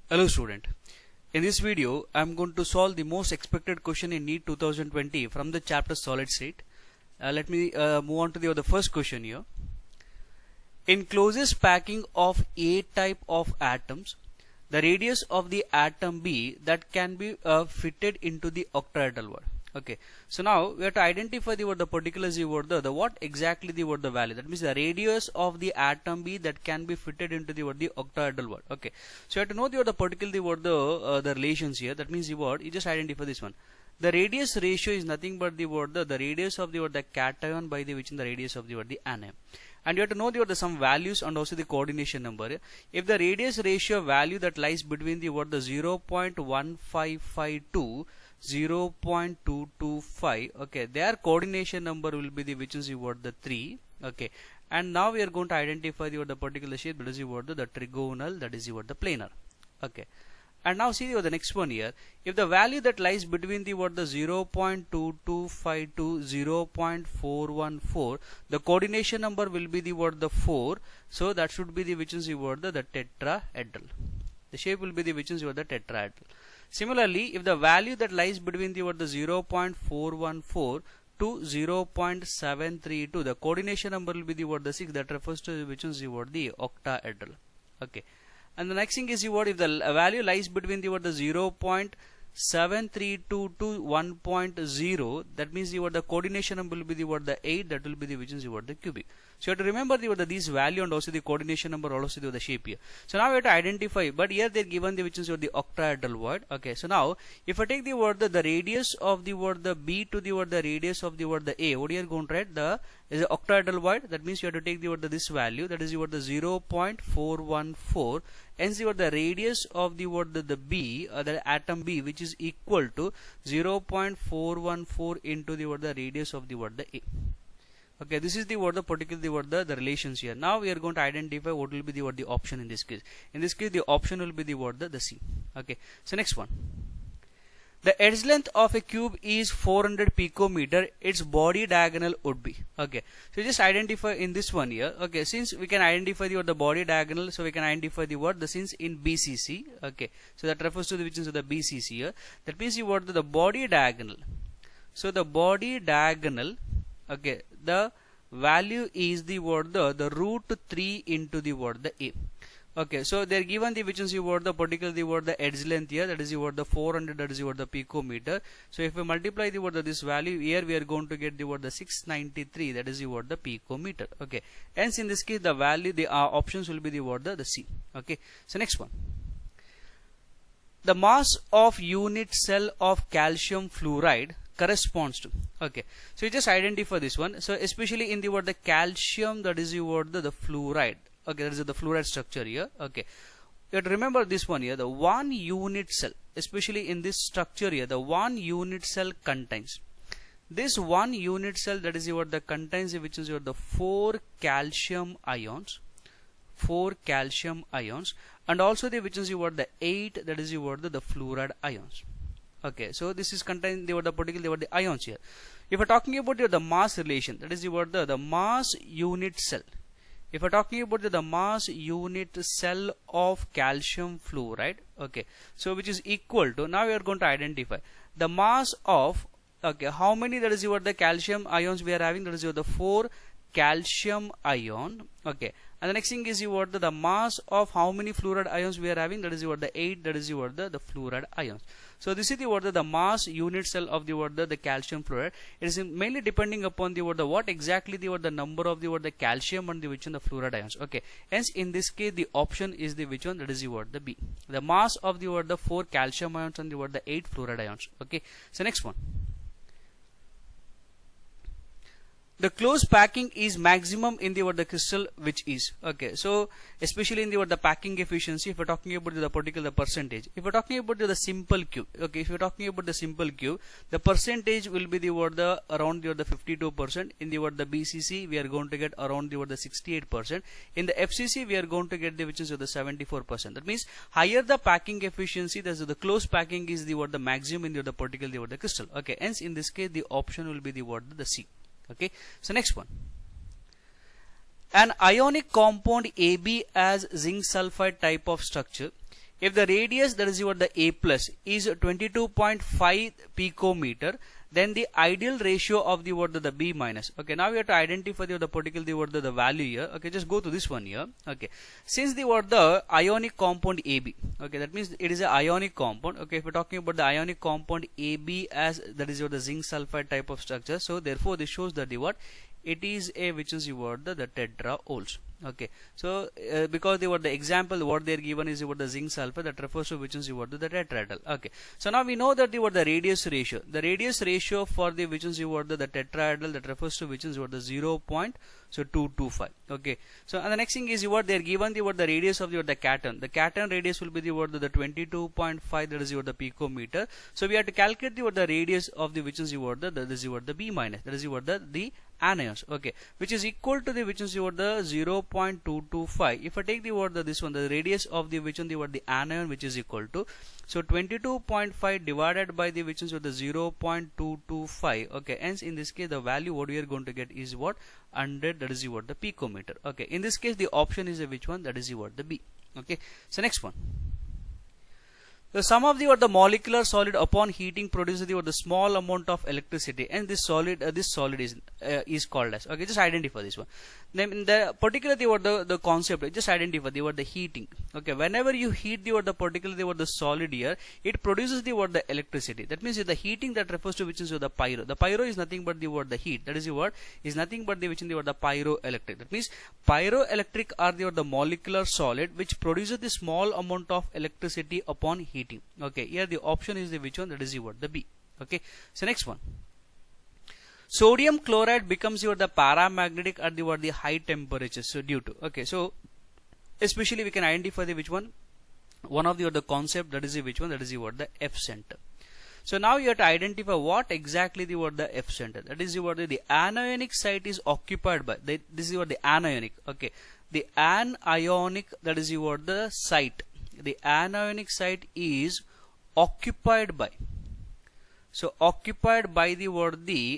Hello student. In this video I am going to solve the most expected question in NEET 2020 from the chapter solid state. Let me move on to the first question here. In closest packing of A type of atoms, the radius of the atom B that can be fitted into the octahedral word. Okay, so now we have to identify the particulars the what exactly the value, that means the radius of the atom B that can be fitted into the octahedral word. Okay, so you have to know the particular the relations here. That means you just identify this one. The radius ratio is nothing but the radius of the cation by the which in the radius of the anion. And you have to know the some values and also the coordination number. If the radius ratio value that lies between the 0.1552 to 0.225, okay, their coordination number will be the which is the 3. Okay, and now we are going to identify the particular shape, that is the trigonal, that is the planar. Okay, and now see the next one here. If the value that lies between the 0.225 to 0.414, the coordination number will be the 4. So that should be the which is the tetrahedral. The shape will be the which is the tetrahedral. Similarly, if the value that lies between the 0.414 to 0.732, the coordination number will be the 6. That refers to which is the octahedral. Okay. And the next thing is if the value lies between the 0.732 to 1.0, that means the coordination number will be the 8. That will be the which is the cubic. So you have to remember these value and also the coordination number, also the shape here. So now we have to identify, but here they are given the which is the octahedral word. Okay, so now if I take the radius of the B to the radius of the A, what you are going to write? The is the octahedral word. That means you have to take the this value, that is the 0.414. Hence the radius of the B, the atom B, which is equal to 0.414 into the radius of the A. Okay, this is the particular the relations here. Now we are going to identify what will be the option in this case. In this case, the option will be the C. Okay, so next one. The edge length of a cube is 400 picometer. Its body diagonal would be. Okay, so just identify in this one here. Okay, since we can identify the body diagonal, so we can identify the since in BCC. Okay, so that refers to the which is the BCC here. That means the body diagonal. So the body diagonal. Okay, the value is the root 3 into the A. Okay, so they are given the which is particular the edge length here, that is the 400, that is the picometer. So if we multiply this value here, we are going to get the 693, that is the picometer. Okay, hence in this case the value, the options will be the C. Okay, so next one. The mass of unit cell of calcium fluoride corresponds to. Okay, so you just identify this one. So especially in the calcium, that is the fluoride. Okay, that is the fluoride structure here. Okay, you have to remember this one here, the one unit cell, especially in this structure here, the one unit cell contains this one unit cell, that is contains which is the 4 calcium ions, and also the which is the 8, that is the fluoride ions. Okay, so this is contained the particular the ions here. If we're talking about the mass relation, that is the mass unit cell. If we're talking about the mass unit cell of calcium fluoride, okay, so which is equal to, now we are going to identify the mass of, okay, how many, that is the calcium ions we are having, that is the 4 calcium ion. Okay, and the next thing is the mass of how many fluoride ions we are having, that is the 8, that is the fluoride ions. So this is the mass unit cell of the calcium fluoride. It is mainly depending upon the what exactly the number of the calcium and the which one the fluoride ions. Okay, hence in this case the option is the which one, that is the B, the mass of the 4 calcium ions and the 8 fluoride ions. Okay, so next one. The close packing is maximum in the crystal, which is. Okay, so especially in the packing efficiency, if we're talking about the particular percentage, if we're talking about the simple cube, okay, if you're talking about the simple cube, the percentage will be the around the 52%. In the BCC, we are going to get around the 68%. In the FCC, we are going to get the which is the 74%. That means higher the packing efficiency, that's the close packing is the maximum in the particular the crystal. Okay, hence in this case the option will be the C. Okay, so next one. An ionic compound AB as zinc sulfide type of structure if the radius, that is what the A plus, is 22.5 picometer, then the ideal ratio of the what the B minus. Okay, now we have to identify the particular the value here. Okay, just go to this one here. Okay, since the ionic compound AB, okay, that means it is an ionic compound. Okay, if we're talking about the ionic compound AB as that is the zinc sulfide type of structure, so therefore this shows that the what it is a which is the tetraols. Okay, so because the example what they are given is the zinc sulfur, that refers to which is the tetraedral. Okay, so now we know that the radius ratio, for the which is the tetraedral, that refers to which is the 0.225. Okay, so and the next thing is what they are given the radius of the cation. The cation radius will be the 22.5, that is the picometer. So we have to calculate the radius of the which is the B minus, that is the anions. Okay, which is equal to the which is the 0.225. if I take the this one, the radius of the which one the anion, which is equal to, so 22.5 divided by the which is the 0.225. okay, hence in this case the value what we are going to get is what 100, that is the picometer. Okay, in this case the option is which one, that is the B. Okay, so next one. The sum of the molecular solid upon heating produces the small amount of electricity, and this solid is called as. Okay, just identify this one. Then in the particular the concept, just identify the heating. Okay, whenever you heat the particular the solid here, it produces the electricity. That means the heating, that refers to which is the pyro. The pyro is nothing but the heat. That is the word is nothing but the which is the pyroelectric. That means pyroelectric are the molecular solid which produces the small amount of electricity upon heating. Okay, here the option is the which one, that is the B. Okay, so next one. Sodium chloride becomes the paramagnetic at the high temperatures. So due to, okay, so especially we can identify the which one of the concept, that is the which one, that is the F center. So now you have to identify what exactly the F center, that is the anionic site is occupied by. This is the anionic. Okay, the anionic, that is the site. The anionic site is occupied by, so occupied by the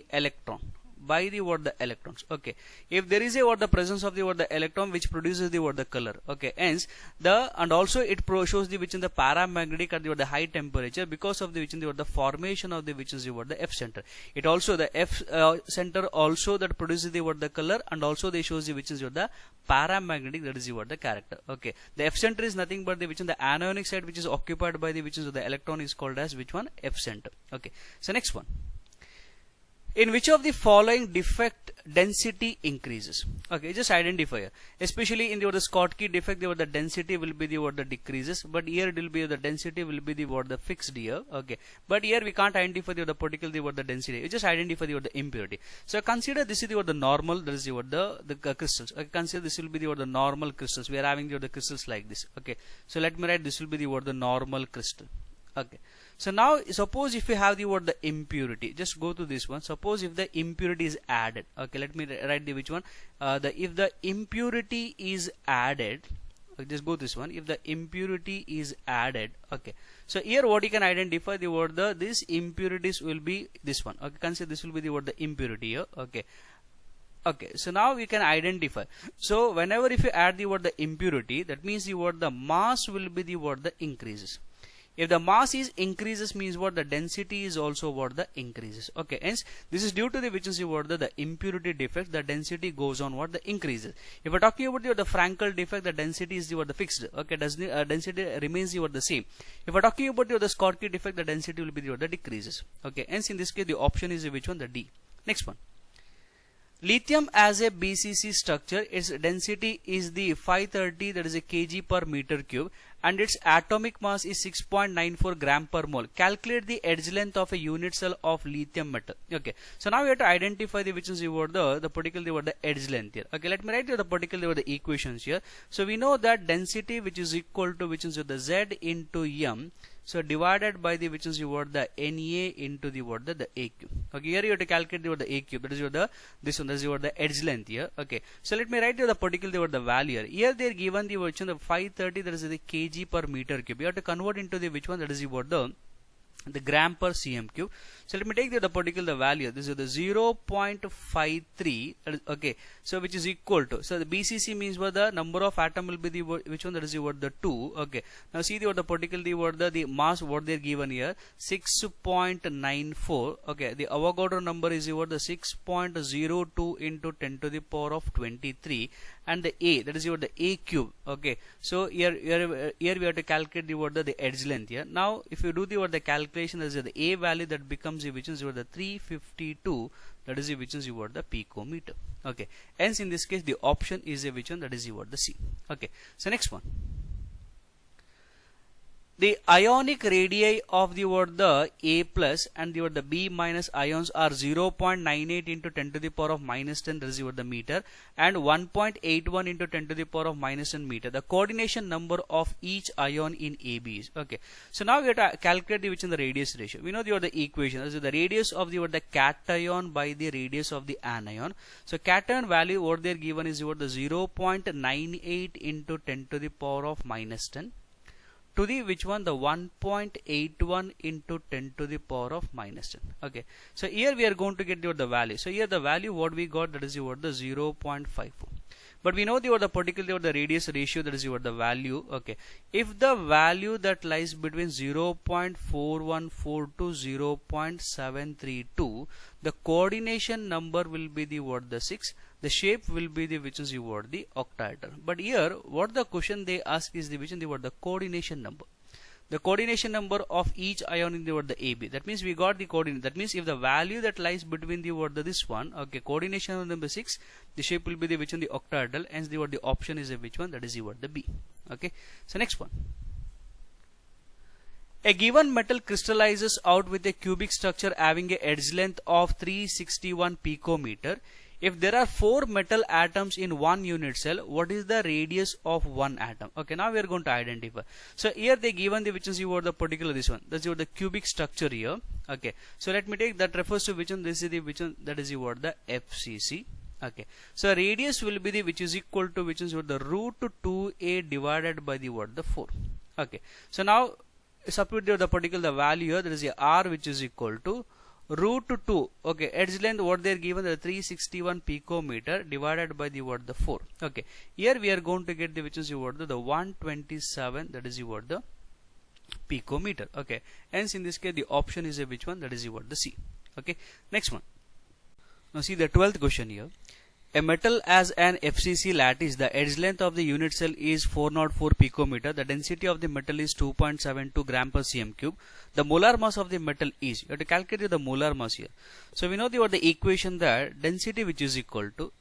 electron, by the electrons. Okay, if there is the presence of the electron which produces the color. Okay, hence and also it shows the which in the paramagnetic at the high temperature, because of the which in the formation of the which is the F center. It also the F center also that produces the color, and also they shows the which is the paramagnetic, that is the character. Okay, the F center is nothing but the which in the anionic site which is occupied by the which is the electron is called as which one, F center. Okay, so next one. In which of the following defect density increases? Okay, just identify here. Especially in the Schottky defect, the density will be the decreases, but here it will be the density will be the fixed here. Okay, but here we can't identify the particular the density. You just identify the impurity. So consider this is the normal. There is the crystals. Okay, consider this will be the normal crystals. We are having the crystals like this. Okay, so let me write this will be the normal crystal. Okay, so now suppose if you have the impurity, just go to this one. Suppose if the impurity is added. Okay, let me write the which one. If the impurity is added, okay, just go this one. If the impurity is added, okay, so here what you can identify the this impurities will be this one. Okay, consider this will be the impurity here. Okay. Okay, so now we can identify. So whenever if you add the impurity, that means the mass will be the increases. If the mass is increases, means what the density is also what the increases. Okay, hence this is due to the which is the impurity defect, the density goes on what the increases. If we're talking about the Frankel defect, the density is the fixed. Okay, does the density remains the same. If we're talking about the Schottky defect, the density will be the decreases. Okay, hence in this case the option is which one, the D. Next one. Lithium as a BCC structure, its density is the 530, that is a kg per meter cube, and its atomic mass is 6.94 gram per mole. Calculate the edge length of a unit cell of lithium metal. Okay, so now we have to identify the which is the particular the edge length here. Okay, let me write the particular the equations here. So we know that density which is equal to which is the Z into M. So divided by the which is the Na into the A cube. Okay, here you have to calculate the A cube. That is this one. That is the edge length here. Okay, so let me write the particular the value here. Here they are given the which one, the 530, that is the kg per meter cube. You have to convert into the which one, that is the the gram per cm cube. So let me take the particular value. This is the 0.53. Okay, so which is equal to, so the BCC means what the number of atom will be the which one, that is what the 2. Okay, now see the particular the mass what they're given here, 6.94. okay, the Avogadro number is what the 6.02 into 10 to the power of 23, and the A, that is what the A cube. Okay, so here we have to calculate the edge length here. Now if you do the calculation, that is the A value that becomes which is the 352, that is which is the picometer. Okay, hence in this case the option is which one, that is the C. Okay, so next one, the ionic radii of the A plus and the B minus ions are 0.98 into 10 to the power of minus 10, that is the meter, and 1.81 into 10 to the power of minus 10 meter. The coordination number of each ion in AB is, okay. So now we have to calculate which is the radius ratio. We know the equation, that is the radius of the cation by the radius of the anion. So cation value what they are given is the 0.98 into 10 to the power of minus 10. To the which one, the 1.81 into 10 to the power of minus 10. Okay, so here we are going to get the value. So here the value what we got, that is the 0.54. But we know the particular the radius ratio, that is the value. Okay, if the value that lies between 0.414 to 0.732, the coordination number will be the 6. The shape will be the which is the octahedral. But here what the question they ask is the which is the coordination number. The coordination number of each ion in the AB. That means we got the coordinate. That means if the value that lies between the this one, okay, coordination number 6, the shape will be the which one, the octahedral. Hence the option is a which one, that is the B. Okay, so next one. A given metal crystallizes out with a cubic structure having a edge length of 361 picometer. If there are 4 metal atoms in one unit cell, what is the radius of one atom? Okay, now we are going to identify. So here they given the which is the particular this one. That's the cubic structure here. Okay, so let me take that refers to which one, this is the which one, that is the FCC. Okay, so radius will be the which is equal to which is the root 2a divided by the 4. Okay, so now substitute the particular value here, that is the R which is equal to root 2. Okay, edge length what they are given, the 361 picometer divided by the 4. Okay, here we are going to get the which is the 127, that is the picometer. Okay, hence in this case the option is a which one, that is the C. Okay, next one. Now see the 12th question here. A metal as an FCC lattice, the edge length of the unit cell is 404 picometer. The density of the metal is 2.72 gram per cm cube. The molar mass of the metal is, you have to calculate the molar mass here. So we know the equation that density which is equal to,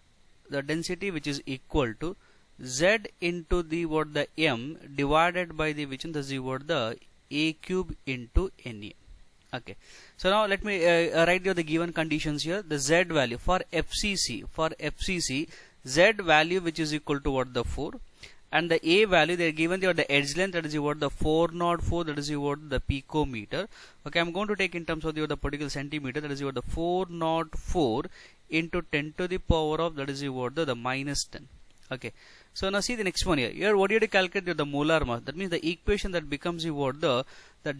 Z into the M divided by the which is the A cube into Na. Okay, so now let me write the given conditions here. The Z value for FCC, Z value which is equal to the 4, and the A value they are given the edge length, that is the 404, that is the picometer. Okay, I am going to take in terms of the particular centimeter, that is the 404 into 10 to the power of, that is the minus 10. Okay, so now see the next one here. Here what do you have to calculate the molar mass? That means the equation that becomes the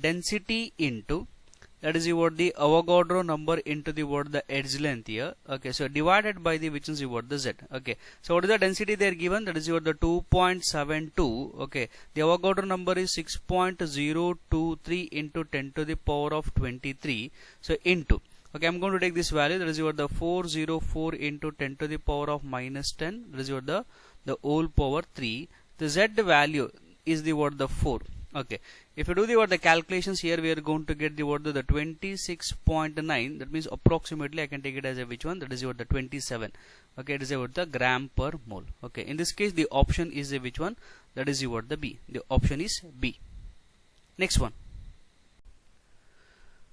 density into, that is the Avogadro number into the edge length here. Okay, so divided by the which is the Z. Okay, so what is the density they are given? That is the 2.72. Okay, the Avogadro number is 6.023 into 10 to the power of 23. So into, okay, I'm going to take this value, that is the 404 into 10 to the power of minus 10. That is the whole power 3. The Z value is the 4. Okay, if you do the calculations here, we are going to get the 26.9. That means approximately I can take it as a which one, that is the 27. Okay, it is the gram per mole. Okay, in this case the option is a which one, that is the B. The option is B. Next one.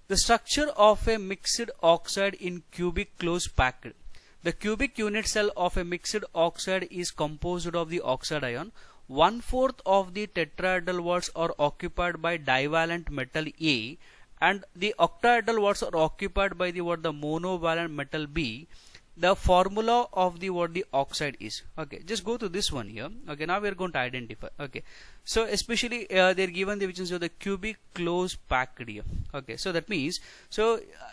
The structure of a mixed oxide in cubic close packed. The cubic unit cell of a mixed oxide is composed of the oxide ion. 1/4 of the tetrahedral wards are occupied by divalent metal A, and the octahedral wards are occupied by the monovalent metal B. the formula of the what the oxide is. Okay, just go to this one here. Okay, now we are going to identify. Okay, so especially they're given the which is the cubic close packed here. Okay, so that means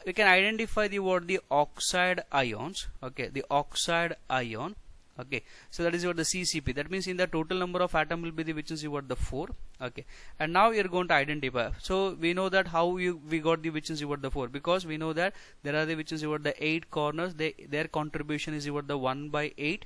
we can identify the what the oxide ions. Okay, the oxide ion. Okay, so that is what the CCP. That means in the total number of atom will be the which is what the 4. Okay, and now we are going to identify. So we know that how we got the which is what the 4, because we know that there are the which is what the 8 corners. Their contribution is what the 1/8.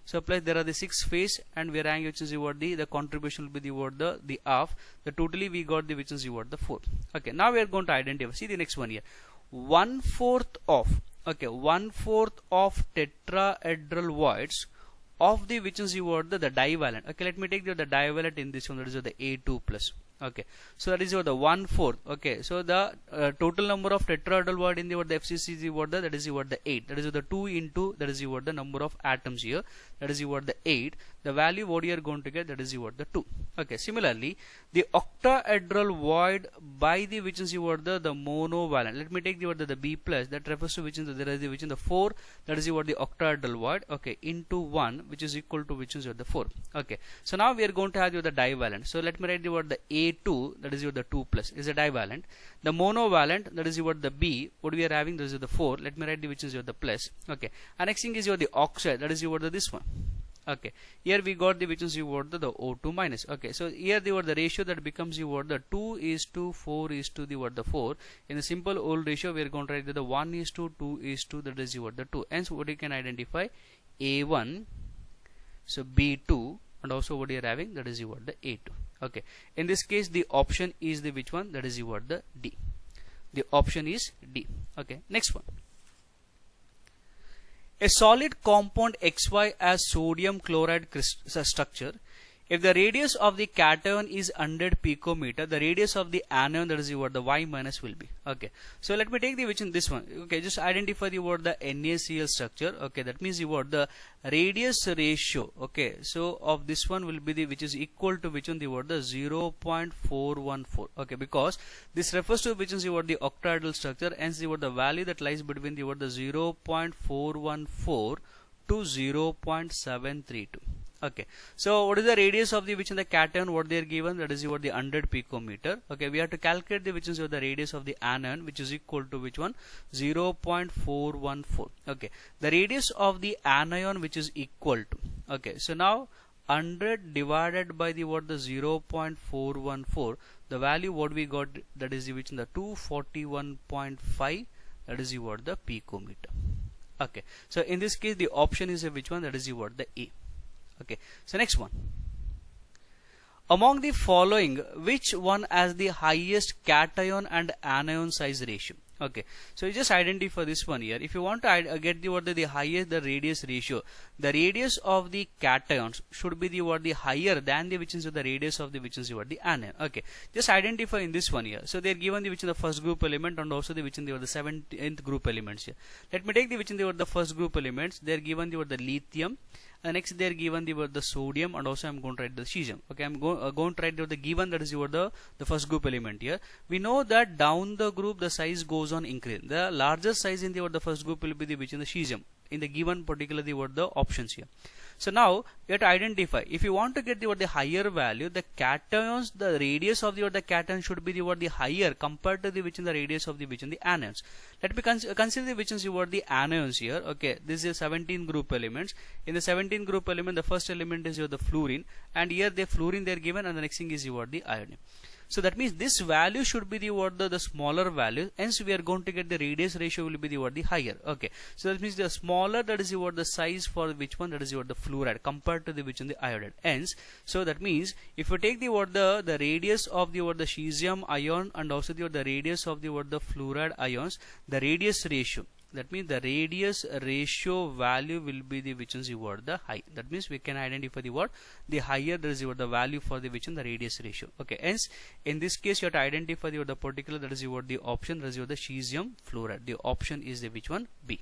So plus there are the 6 face, and we are having which is what the contribution will be the what the half. The totally we got the which is what the 4. Okay, now we are going to identify. See the next one here. 1/4 of, okay, 1/4 of tetrahedral voids of the which is what the divalent. Okay, let me take the divalent in this one, that is the A2 plus. Okay, so that is what the 1/4. Okay, so the total number of tetrahedral void in the what the FCC is what that is what the 8. That is the 2 into that is what the number of atoms here. That is what the 8. The value what you are going to get, that is what the 2. Okay, similarly the octahedral void by the which is what the monovalent. Let me take the what the B plus, that refers to which is there is the which in the 4, that is what the octahedral void. Okay, into 1, which is equal to which is what the 4. Okay, so now we are going to have the divalent. So let me write the what the A2, that is what the 2 plus is a divalent. The monovalent, that is what the B, what we are having, that is the 4. Let me write the which is what the plus. Okay, and next thing is your the oxide, that is what the this one. Okay, here we got the which is what the O2 minus. Okay, so here the what the ratio that becomes you what the 2 is to 4 is to the what the 4. In a simple old ratio we are going to write that the 1 is to 2 is to, that is what the 2. Hence what you can identify, A1, so B2, and also what you are having, that is what the A2. Okay, in this case the option is the which one, that is what the D. The option is D. Okay, next one. A solid compound XY as sodium chloride structure. If the radius of the cation is 100 picometer, the radius of the anion, that is what the Y minus will be. Okay, so let me take the which in this one. Okay, just identify the what the NaCl structure. Okay, that means the what the radius ratio. Okay, so of this one will be the which is equal to which one, the what the 0.414. Okay, because this refers to which is the what the octahedral structure, hence the what the value that lies between the what the 0.414 to 0.732. Okay, so what is the radius of the which in the cation, what they are given, that is what the 100 picometer. Okay, we have to calculate the which is the radius of the anion, which is equal to which one, 0.414. Okay, the radius of the anion which is equal to, okay, so now 100 divided by the what the 0.414, the value what we got, that is the which in the 241.5, that is the what the picometer. Okay, so in this case the option is a which one, that is the what the A. Okay, so next one. Among the following, which one has the highest cation and anion size ratio? Okay, so you just identify this one here. If you want to get the what the highest the radius ratio, the radius of the cations should be the what the higher than the which is the radius of the which is what the anion. Okay, just identify in this one here. So they are given the which is the first group element and also the which in the 17th group elements here. Let me take the which in the first group elements. They are given the what the lithium. And next they are given the sodium, and also I am going to write the cesium. Okay, I am going to write the given, that is the first group element here. We know that down the group the size goes on increase. The largest size in the first group will be the which in the cesium in the given particularly what the options here. So now you have to identify, if you want to get the higher value, the cations, the radius of the cation should be the higher compared to the which in the radius of the which in the anions. Let me consider the which is the anions here. Okay, this is 17 group elements. In the 17 group element, the first element is the fluorine, and here the fluorine they are given, and the next thing is the iodine. So that means this value should be the what the smaller value. Hence we are going to get the radius ratio will be the what the higher. Okay, so that means the smaller, that is what the size for which one, that is what the fluoride compared to the which in the iodide. Hence, so that means if you take the what the radius of the what the cesium ion and also the radius of the what the fluoride ions, the radius ratio, that means the radius ratio value will be the which is the what the high. That means we can identify the what the higher, there is what the value for the which in the radius ratio. Okay, hence in this case you have to identify the particular, that is what the option, that is what the cesium fluoride. The option is the which one, B.